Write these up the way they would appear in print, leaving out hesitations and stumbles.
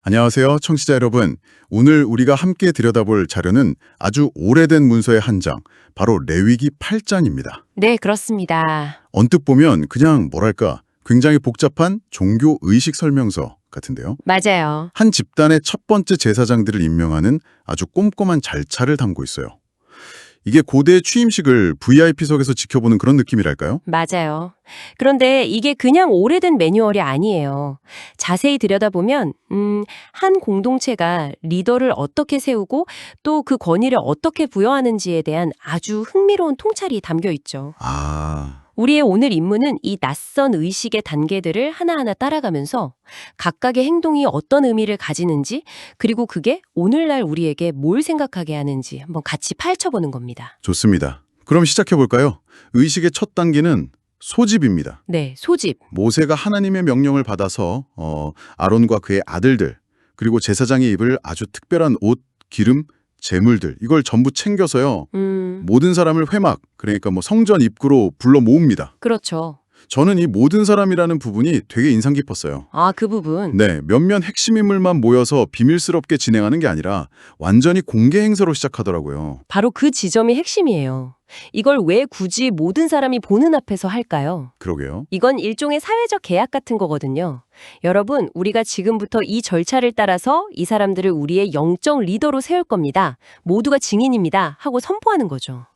안녕하세요, 청취자 여러분. 오늘 우리가 함께 들여다볼 자료는 아주 오래된 문서의 한 장, 바로 레위기 8장입니다. 네, 그렇습니다. 언뜻 보면 그냥 뭐랄까, 굉장히 복잡한 종교 의식 설명서 같은데요. 맞아요. 한 집단의 첫 번째 제사장들을 임명하는 아주 꼼꼼한 절차를 담고 있어요. 이게 고대 취임식을 VIP석에서 지켜보는 그런 느낌이랄까요? 맞아요. 그런데 이게 그냥 오래된 매뉴얼이 아니에요. 자세히 들여다보면, 한 공동체가 리더를 어떻게 세우고 또 그 권위를 어떻게 부여하는지에 대한 아주 흥미로운 통찰이 담겨 있죠. 우리의 오늘 임무는 이 낯선 의식의 단계들을 하나하나 따라가면서 각각의 행동이 어떤 의미를 가지는지, 그리고 그게 오늘날 우리에게 뭘 생각하게 하는지 한번 같이 파헤쳐보는 겁니다. 좋습니다. 그럼 시작해볼까요? 의식의 첫 단계는 소집입니다. 네, 소집. 모세가 하나님의 명령을 받아서 아론과 그의 아들들, 그리고 제사장이 입을 아주 특별한 옷, 기름, 제물들 이걸 전부 챙겨서요. 모든 사람을 회막, 그러니까 성전 입구로 불러 모읍니다. 그렇죠. 저는 이 모든 사람이라는 부분이 되게 인상 깊었어요. 아, 그 부분. 네, 몇몇 핵심 인물만 모여서 비밀스럽게 진행하는 게 아니라 완전히 공개 행사로 시작하더라고요. 바로 그 지점이 핵심이에요. 이걸 왜 굳이 모든 사람이 보는 앞에서 할까요? 그러게요. 이건 일종의 사회적 계약 같은 거거든요. 여러분, 우리가 지금부터 이 절차를 따라서 이 사람들을 우리의 영적 리더로 세울 겁니다. 모두가 증인입니다. 하고 선포하는 거죠.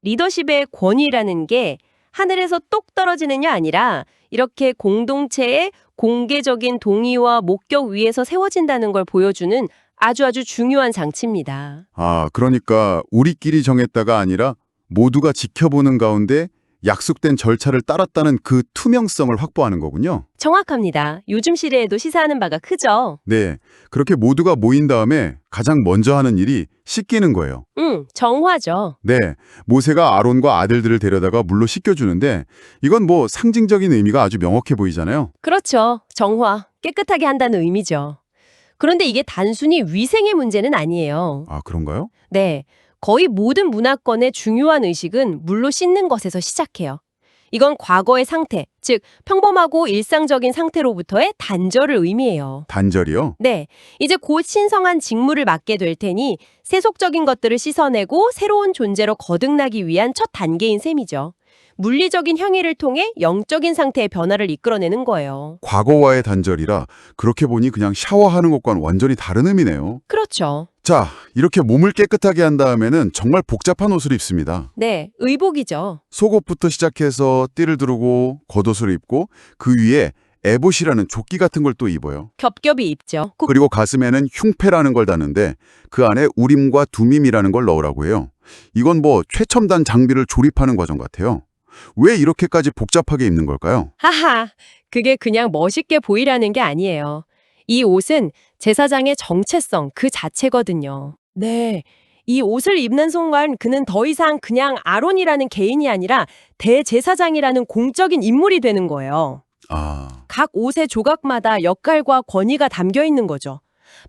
리더십의 권위라는 게 하늘에서 똑 떨어지느냐 아니라 이렇게 공동체의 공개적인 동의와 목격 위에서 세워진다는 걸 보여주는 아주 중요한 장치입니다. 그러니까 우리끼리 정했다가 아니라 모두가 지켜보는 가운데 약속된 절차를 따랐다는 그 투명성을 확보하는 거군요. 정확합니다. 요즘 시대에도 시사하는 바가 크죠. 네, 그렇게 모두가 모인 다음에 가장 먼저 하는 일이 씻기는 거예요. 정화죠. 네, 모세가 아론과 아들들을 데려다가 물로 씻겨주는데 이건 상징적인 의미가 아주 명확해 보이잖아요. 그렇죠. 정화, 깨끗하게 한다는 의미죠. 그런데 이게 단순히 위생의 문제는 아니에요. 그런가요? 네, 거의 모든 문화권의 중요한 의식은 물로 씻는 것에서 시작해요. 이건 과거의 상태, 즉 평범하고 일상적인 상태로부터의 단절을 의미해요. 단절이요? 네, 이제 곧 신성한 직무를 맡게 될 테니 세속적인 것들을 씻어내고 새로운 존재로 거듭나기 위한 첫 단계인 셈이죠. 물리적인 행위를 통해 영적인 상태의 변화를 이끌어내는 거예요. 과거와의 단절이라 그렇게 보니 그냥 샤워하는 것과는 완전히 다른 의미네요. 그렇죠. 자, 이렇게 몸을 깨끗하게 한 다음에는 정말 복잡한 옷을 입습니다. 네, 의복이죠. 속옷부터 시작해서 띠를 두르고 겉옷을 입고 그 위에 에봇이라는 조끼 같은 걸 또 입어요. 겹겹이 입죠. 그리고 가슴에는 흉패라는 걸 다는데 그 안에 우림과 두밈이라는 걸 넣으라고 해요. 이건 최첨단 장비를 조립하는 과정 같아요. 왜 이렇게까지 복잡하게 입는 걸까요? 하하, 그게 그냥 멋있게 보이라는 게 아니에요. 이 옷은 제사장의 정체성 그 자체거든요. 네, 이 옷을 입는 순간 그는 더 이상 그냥 아론이라는 개인이 아니라 대제사장이라는 공적인 인물이 되는 거예요. 각 옷의 조각마다 역할과 권위가 담겨 있는 거죠.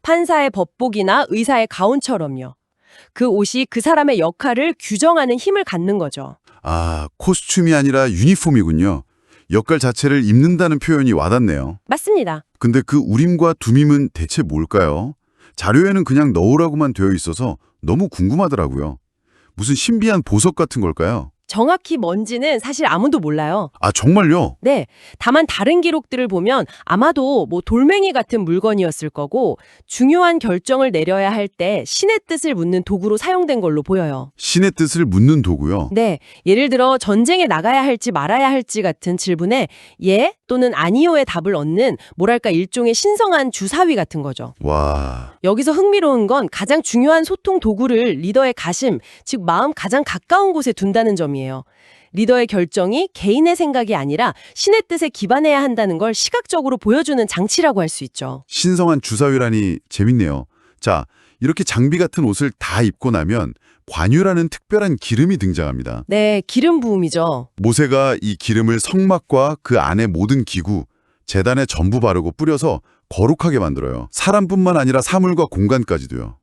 판사의 법복이나 의사의 가운처럼요. 그 옷이 그 사람의 역할을 규정하는 힘을 갖는 거죠. 코스튬이 아니라 유니폼이군요. 역할 자체를 입는다는 표현이 와닿네요. 맞습니다. 근데 그 우림과 두밈은 대체 뭘까요? 자료에는 그냥 넣으라고만 되어 있어서 너무 궁금하더라고요. 무슨 신비한 보석 같은 걸까요? 정확히 뭔지는 사실 아무도 몰라요. 정말요? 네, 다만 다른 기록들을 보면 아마도 돌멩이 같은 물건이었을 거고 중요한 결정을 내려야 할 때 신의 뜻을 묻는 도구로 사용된 걸로 보여요. 신의 뜻을 묻는 도구요? 네, 예를 들어 전쟁에 나가야 할지 말아야 할지 같은 질문에 예 또는 아니요의 답을 얻는 뭐랄까 일종의 신성한 주사위 같은 거죠. 와, 여기서 흥미로운 건 가장 중요한 소통 도구를 리더의 가심, 즉 마음 가장 가까운 곳에 둔다는 점이에요. 리더의 결정이 개인의 생각이 아니라 신의 뜻에 기반해야 한다는 걸 시각적으로 보여주는 장치라고 할 수 있죠. 신성한 주사위라니 재밌네요. 자, 이렇게 장비 같은 옷을 다 입고 나면 관유라는 특별한 기름이 등장합니다. 네, 기름 부음이죠. 모세가 이 기름을 성막과 그 안의 모든 기구, 제단에 전부 바르고 뿌려서 거룩하게 만들어요. 사람뿐만 아니라 사물과 공간까지도요.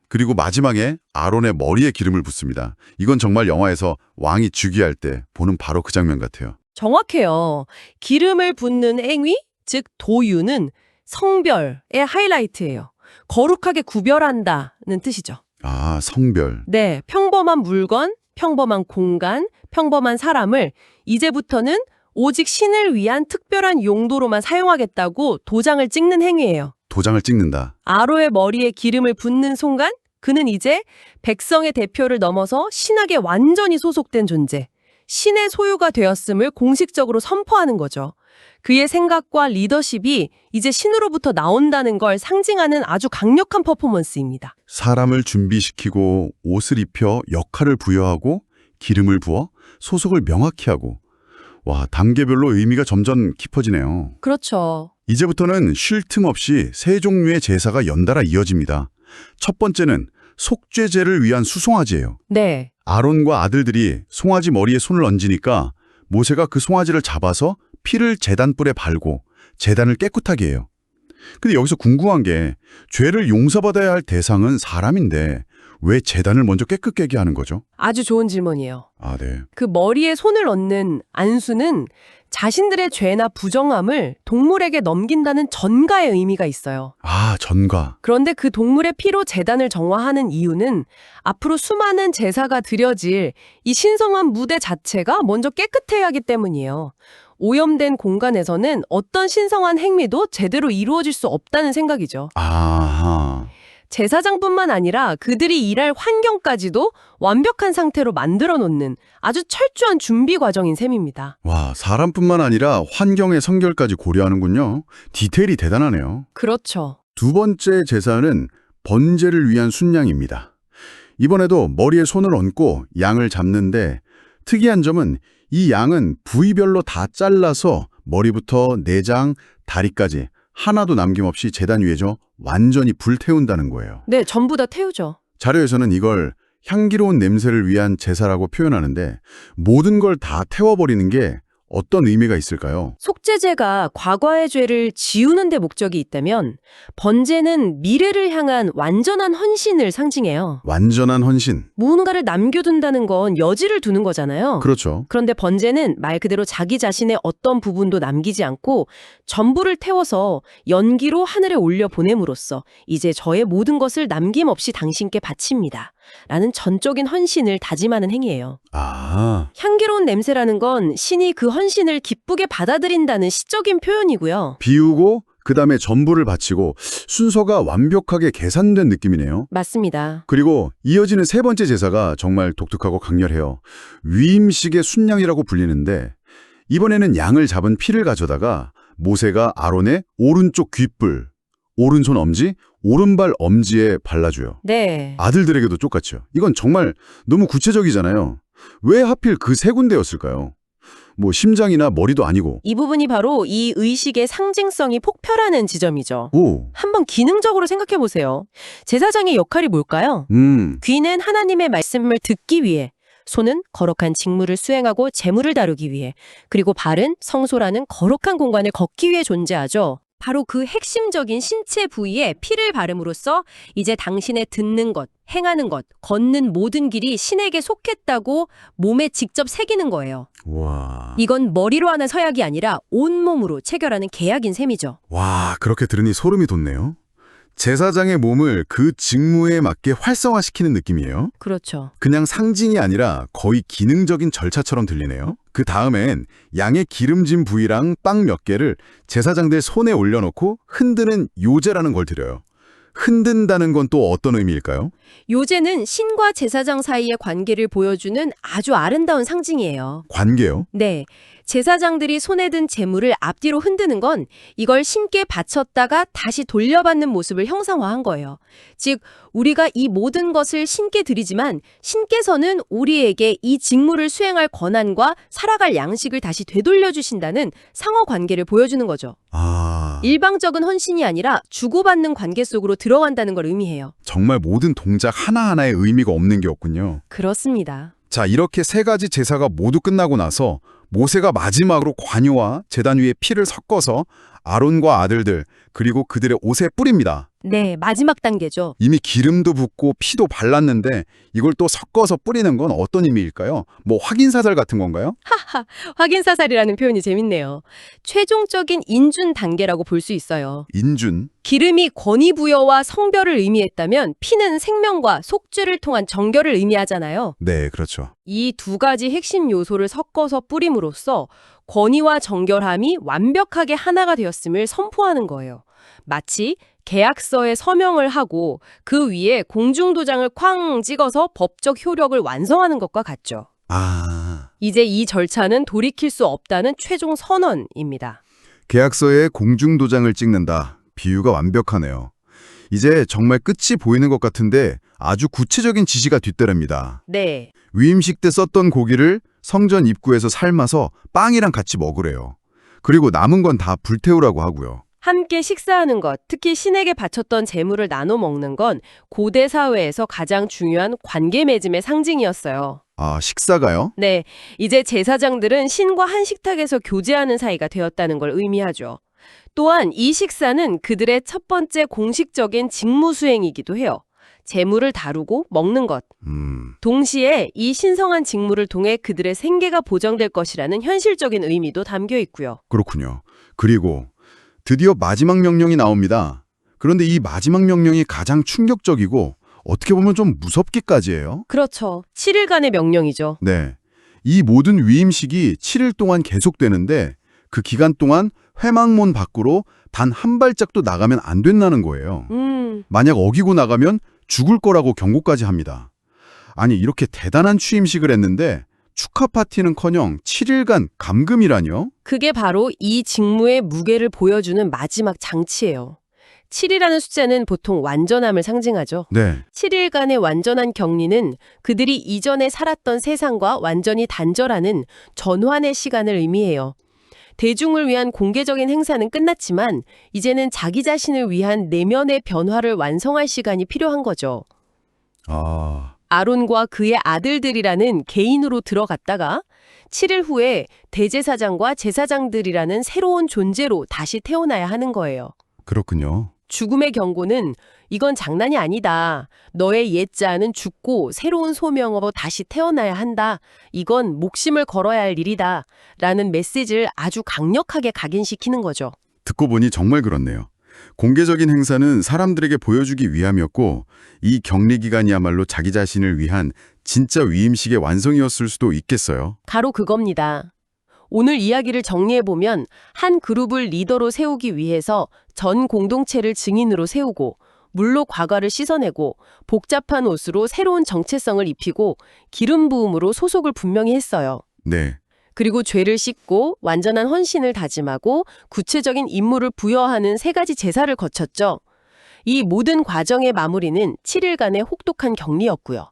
그리고 마지막에 아론의 머리에 기름을 붓습니다. 이건 정말 영화에서 왕이 즉위할 때 보는 바로 그 장면 같아요. 정확해요. 기름을 붓는 행위, 즉 도유는 성별의 하이라이트예요. 거룩하게 구별한다는 뜻이죠. 아, 성별. 네, 평범한 물건, 평범한 공간, 평범한 사람을 이제부터는 오직 신을 위한 특별한 용도로만 사용하겠다고 도장을 찍는 행위예요. 도장을 찍는다. 아로의 머리에 기름을 붓는 순간 그는 이제 백성의 대표를 넘어서 신에게 완전히 소속된 존재, 신의 소유가 되었음을 공식적으로 선포하는 거죠. 그의 생각과 리더십이 이제 신으로부터 나온다는 걸 상징하는 아주 강력한 퍼포먼스입니다. 사람을 준비시키고 옷을 입혀 역할을 부여하고 기름을 부어 소속을 명확히 하고 와, 단계별로 의미가 점점 깊어지네요. 그렇죠. 이제부터는 쉴 틈 없이 세 종류의 제사가 연달아 이어집니다. 첫 번째는 속죄제를 위한 수송아지예요. 네. 아론과 아들들이 송아지 머리에 손을 얹으니까 모세가 그 송아지를 잡아서 피를 제단불에 발고 제단을 깨끗하게 해요. 근데 여기서 궁금한 게 죄를 용서받아야 할 대상은 사람인데 왜 제단을 먼저 깨끗하게 하는 거죠? 아주 좋은 질문이에요. 아, 네. 그 머리에 손을 얹는 안수는 자신들의 죄나 부정함을 동물에게 넘긴다는 전가의 의미가 있어요. 아, 전가. 그런데 그 동물의 피로 제단을 정화하는 이유는 앞으로 수많은 제사가 드려질 이 신성한 무대 자체가 먼저 깨끗해야 하기 때문이에요. 오염된 공간에서는 어떤 신성한 행위도 제대로 이루어질 수 없다는 생각이죠. 아하. 제사장뿐만 아니라 그들이 일할 환경까지도 완벽한 상태로 만들어 놓는 아주 철저한 준비 과정인 셈입니다. 와, 사람뿐만 아니라 환경의 성결까지 고려하는군요. 디테일이 대단하네요. 그렇죠. 두 번째 제사는 번제를 위한 순양입니다. 이번에도 머리에 손을 얹고 양을 잡는데 특이한 점은 이 양은 부위별로 다 잘라서 머리부터 내장, 다리까지 하나도 남김없이 제단 위에서 완전히 불태운다는 거예요. 네, 전부 다 태우죠. 자료에서는 이걸 향기로운 냄새를 위한 제사라고 표현하는데 모든 걸 다 태워버리는 게 어떤 의미가 있을까요? 속죄제가 과거의 죄를 지우는 데 목적이 있다면 번제는 미래를 향한 완전한 헌신을 상징해요. 완전한 헌신. 무언가를 남겨둔다는 건 여지를 두는 거잖아요. 그렇죠. 그런데 번제는 말 그대로 자기 자신의 어떤 부분도 남기지 않고 전부를 태워서 연기로 하늘에 올려 보냄으로써 이제 저의 모든 것을 남김없이 당신께 바칩니다. 라는 전적인 헌신을 다짐하는 행위예요. 아, 향기로운 냄새라는 건 신이 그 헌신을 기쁘게 받아들인다는 시적인 표현이고요. 비우고 그다음에 전부를 바치고 순서가 완벽하게 계산된 느낌이네요. 맞습니다. 그리고 이어지는 세 번째 제사가 정말 독특하고 강렬해요. 위임식의 순양이라고 불리는데 이번에는 양을 잡은 피를 가져다가 모세가 아론의 오른쪽 귓불, 오른손 엄지, 오른발 엄지에 발라줘요. 네. 아들들에게도 똑같죠. 이건 정말 너무 구체적이잖아요. 왜 하필 그 세 군데였을까요? 뭐 심장이나 머리도 아니고. 이 부분이 바로 이 의식의 상징성이 폭발하는 지점이죠. 오, 한번 기능적으로 생각해 보세요. 제사장의 역할이 뭘까요? 귀는 하나님의 말씀을 듣기 위해, 손은 거룩한 직무를 수행하고 재물을 다루기 위해, 그리고 발은 성소라는 거룩한 공간을 걷기 위해 존재하죠. 바로 그 핵심적인 신체 부위에 피를 바름으로써 이제 당신의 듣는 것, 행하는 것, 걷는 모든 길이 신에게 속했다고 몸에 직접 새기는 거예요. 와. 이건 머리로 하는 서약이 아니라 온몸으로 체결하는 계약인 셈이죠. 와, 그렇게 들으니 소름이 돋네요. 제사장의 몸을 그 직무에 맞게 활성화시키는 느낌이에요. 그렇죠. 그냥 상징이 아니라 거의 기능적인 절차처럼 들리네요. 그 다음엔 양의 기름진 부위랑 빵 몇 개를 제사장들 손에 올려놓고 흔드는 요제라는 걸 드려요. 흔든다는 건 또 어떤 의미일까요? 요제는 신과 제사장 사이의 관계를 보여주는 아주 아름다운 상징이에요. 관계요? 네. 제사장들이 손에 든 재물을 앞뒤로 흔드는 건 이걸 신께 바쳤다가 다시 돌려받는 모습을 형상화한 거예요. 즉, 우리가 이 모든 것을 신께 드리지만 신께서는 우리에게 이 직무를 수행할 권한과 살아갈 양식을 다시 되돌려주신다는 상호 관계를 보여주는 거죠. 아, 일방적인 헌신이 아니라 주고받는 관계 속으로 들어간다는 걸 의미해요. 정말 모든 동작 하나하나에 의미가 없는 게 없군요. 그렇습니다. 자, 이렇게 세 가지 제사가 모두 끝나고 나서 모세가 마지막으로 관유와 제단 위에 피를 섞어서 아론과 아들들 그리고 그들의 옷에 뿌립니다. 네, 마지막 단계죠. 이미 기름도 붓고 피도 발랐는데 이걸 또 섞어서 뿌리는 건 어떤 의미일까요? 뭐 확인사살 같은 건가요? 확인사살이라는 표현이 재밌네요. 최종적인 인준 단계라고 볼 수 있어요. 인준. 기름이 권위 부여와 성별을 의미했다면 피는 생명과 속죄를 통한 정결을 의미하잖아요. 네, 그렇죠. 이 두 가지 핵심 요소를 섞어서 뿌림으로써 권위와 정결함이 완벽하게 하나가 되었음을 선포하는 거예요. 마치 계약서에 서명을 하고 그 위에 공중도장을 쾅 찍어서 법적 효력을 완성하는 것과 같죠. 아, 이제 이 절차는 돌이킬 수 없다는 최종 선언입니다. 계약서에 공중도장을 찍는다. 비유가 완벽하네요. 이제 정말 끝이 보이는 것 같은데 아주 구체적인 지시가 뒤따릅니다. 네. 위임식 때 썼던 고기를 성전 입구에서 삶아서 빵이랑 같이 먹으래요. 그리고 남은 건 다 불태우라고 하고요. 함께 식사하는 것, 특히 신에게 바쳤던 재물을 나눠 먹는 건 고대 사회에서 가장 중요한 관계 맺음의 상징이었어요. 아, 식사가요? 네, 이제 제사장들은 신과 한 식탁에서 교제하는 사이가 되었다는 걸 의미하죠. 또한 이 식사는 그들의 첫 번째 공식적인 직무 수행이기도 해요. 재물을 다루고 먹는 것. 동시에 이 신성한 직무를 통해 그들의 생계가 보장될 것이라는 현실적인 의미도 담겨 있고요. 그렇군요. 그리고 드디어 마지막 명령이 나옵니다. 그런데 이 마지막 명령이 가장 충격적이고 어떻게 보면 좀 무섭기까지 해요. 그렇죠. 7일간의 명령이죠. 네. 이 모든 위임식이 7일 동안 계속되는데 그 기간 동안 회망문 밖으로 단 한 발짝도 나가면 안 된다는 거예요. 만약 어기고 나가면 죽을 거라고 경고까지 합니다. 아니, 이렇게 대단한 취임식을 했는데 축하 파티는커녕 7일간 감금이라뇨? 그게 바로 이 직무의 무게를 보여주는 마지막 장치예요. 7이라는 숫자는 보통 완전함을 상징하죠. 네. 7일간의 완전한 격리는 그들이 이전에 살았던 세상과 완전히 단절하는 전환의 시간을 의미해요. 대중을 위한 공개적인 행사는 끝났지만 이제는 자기 자신을 위한 내면의 변화를 완성할 시간이 필요한 거죠. 아, 아론과 그의 아들들이라는 개인으로 들어갔다가 7일 후에 대제사장과 제사장들이라는 새로운 존재로 다시 태어나야 하는 거예요. 그렇군요. 죽음의 경고는 이건 장난이 아니다. 너의 옛자는 죽고 새로운 소명으로 다시 태어나야 한다. 이건 목숨을 걸어야 할 일이다. 라는 메시지를 아주 강력하게 각인시키는 거죠. 듣고 보니 정말 그렇네요. 공개적인 행사는 사람들에게 보여주기 위함이었고 이 격리 기간이야말로 자기 자신을 위한 진짜 위임식의 완성이었을 수도 있겠어요. 바로 그겁니다. 오늘 이야기를 정리해보면 한 그룹을 리더로 세우기 위해서 전 공동체를 증인으로 세우고 물로 과거를 씻어내고 복잡한 옷으로 새로운 정체성을 입히고 기름 부음으로 소속을 분명히 했어요. 네. 그리고 죄를 씻고 완전한 헌신을 다짐하고 구체적인 임무를 부여하는 세 가지 제사를 거쳤죠. 이 모든 과정의 마무리는 7일간의 혹독한 격리였고요.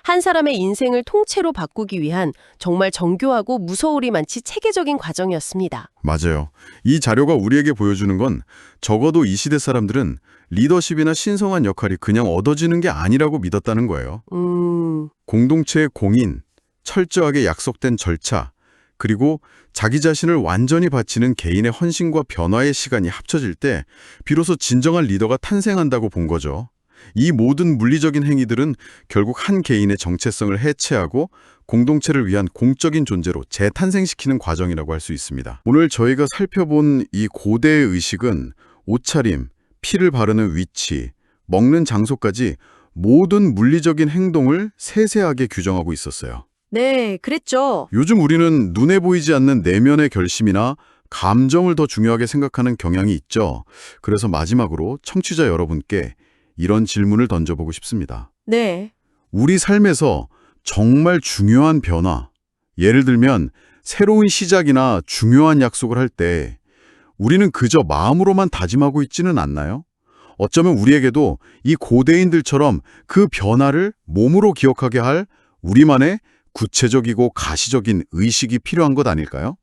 한 사람의 인생을 통째로 바꾸기 위한 정말 정교하고 무서우리만치 체계적인 과정이었습니다. 맞아요. 이 자료가 우리에게 보여주는 건 적어도 이 시대 사람들은 리더십이나 신성한 역할이 그냥 얻어지는 게 아니라고 믿었다는 거예요. 공동체의 공인, 철저하게 약속된 절차, 그리고 자기 자신을 완전히 바치는 개인의 헌신과 변화의 시간이 합쳐질 때 비로소 진정한 리더가 탄생한다고 본 거죠. 이 모든 물리적인 행위들은 결국 한 개인의 정체성을 해체하고 공동체를 위한 공적인 존재로 재탄생시키는 과정이라고 할 수 있습니다. 오늘 저희가 살펴본 이 고대의 의식은 옷차림, 피를 바르는 위치, 먹는 장소까지 모든 물리적인 행동을 세세하게 규정하고 있었어요. 네, 그랬죠. 요즘 우리는 눈에 보이지 않는 내면의 결심이나 감정을 더 중요하게 생각하는 경향이 있죠. 그래서 마지막으로 청취자 여러분께 이런 질문을 던져보고 싶습니다. 네. 우리 삶에서 정말 중요한 변화, 예를 들면 새로운 시작이나 중요한 약속을 할 때 우리는 그저 마음으로만 다짐하고 있지는 않나요? 어쩌면 우리에게도 이 고대인들처럼 그 변화를 몸으로 기억하게 할 우리만의 구체적이고 가시적인 의식이 필요한 것 아닐까요?